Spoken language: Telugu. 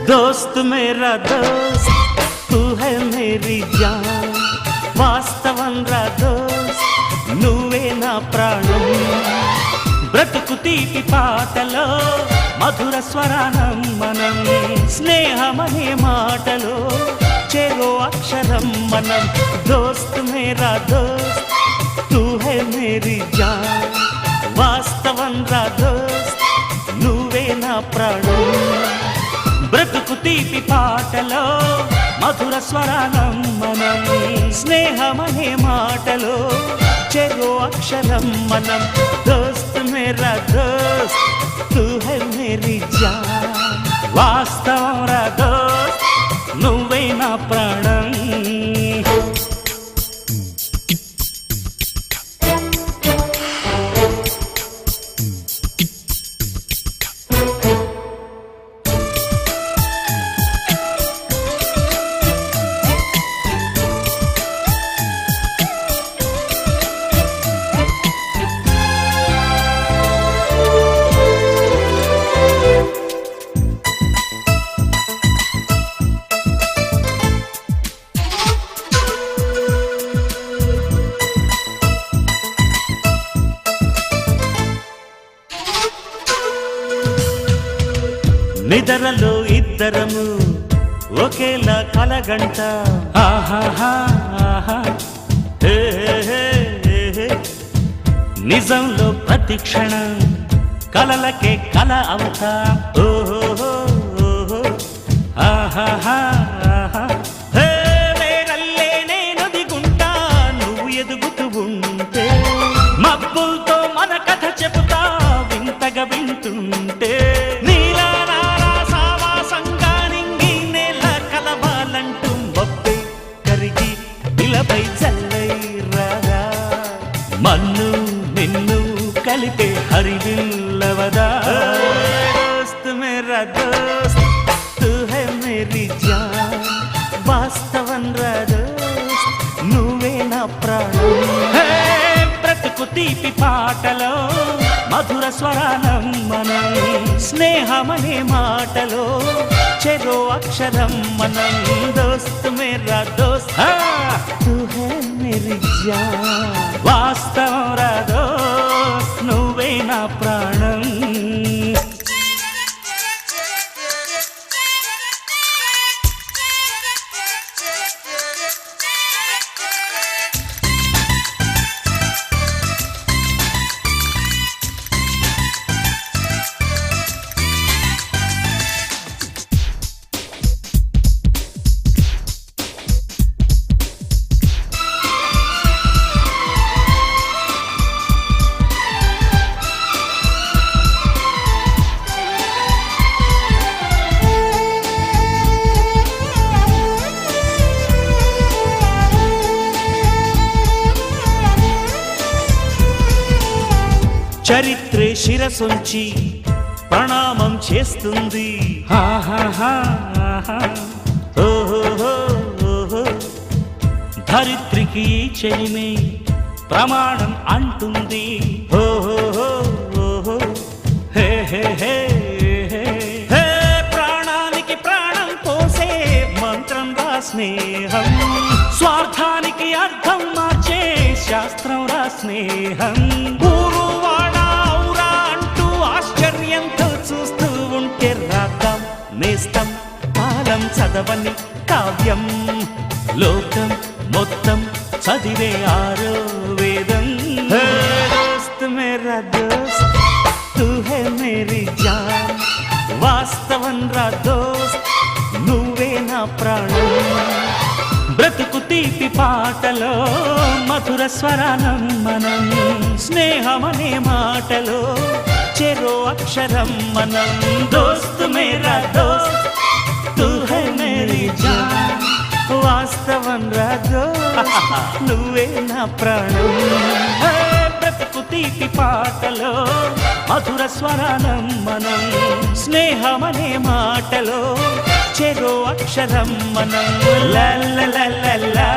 दोस्त मेरा दोस्त तू है मेरी जान వాస్తవం రా దోస్త్ నువ్వే నా ప్రాణం బ్రతుకు తీపి పాటలో మధుర స్వరానం మనం స్నేహమనే మాటలో చెరో అక్షరం మనం దోస్త్ మేరా దోస్త్ తూ హై మేరీ జాన్ వాస్తవం రా దోస్త్ నువ్వే నా ప్రాణం బ్రతుకు తీపి పాటలో మధుర స్వరానం మనం స్నేహమనే మాటలో చెరో అక్షరం మనం దోస్త్ మేరా దోస్త్ తూ హై మేరీ జాన్ వాస్తవం రా దోస్త్ నువ్వే నా ప్రాణం నిద్రలో ఇద్దరము ఒకేలా కలగంట ఆహాహా హే హే హే నిజంలో ప్రతి క్షణం కలలకే కల అవుతా ఓహో ఆహాహా హే మేఘల్లే నేను దిగుంటా నువ్వు ఎదుగుతూ ఉంటే మబ్బులతో మన కథ చెబుతా వింతగా వింటుంటే మన్ను నిన్ను కలిపే హరివిల్లవదా దోస్త్ మేరా దోస్త్ తూ హై మేరీ జాన్ వాస్తవం రా దోస్త్ నువ్వే నా ప్రాణం బ్రతుకు తీపి పాటలో మధుర స్వరానం మనం స్నేహమనే మాటలో చెరో అక్షరం మనం దోస్త్ మేరా దోస్త్ తూ హై మేరీ జాన్ వాస్తవం రా దోస్త్ నువ్వే నా ప్రాణం చరిత్రే శిరసొంచి ప్రణామం చేస్తుంది ఓహో ధరిత్రికి చెలిమే ప్రమాణం అంటుంది ఓహో హే హే హే హే ప్రాణానికి ప్రాణం పోసే మంత్రం రా స్నేహం స్వార్థానికి అర్థం మార్చే శాస్త్రం రా స్నేహం ఆశ్చర్యంతో చూస్తూ ఉంటే రాద్దాం నేస్తం కాలం చదవని కావ్యం లోకం మొత్తం చదివే ఆరో వేదం దోస్త్ మేరా దోస్త్ తూ హై మేరీ జాన్ వాస్తవం రా దోస్త్ నువ్వే నా ప్రాణం బ్రతుకు తీపి పాటలో మధుర స్వరానం మనం స్నేహమనే మాటలో చెరో అక్షరం మనం దోస్త్ మేరా దోస్త్ తూ హై మేరీ జాన్ వాస్తవం రాదో నువ్వే నా ప్రాణం బ్రతుకు తీపి పాటలో మధుర స్వరానం మనం స్నేహమనే మాటలో చెరో అక్షరం మనం లా లా లా లా లా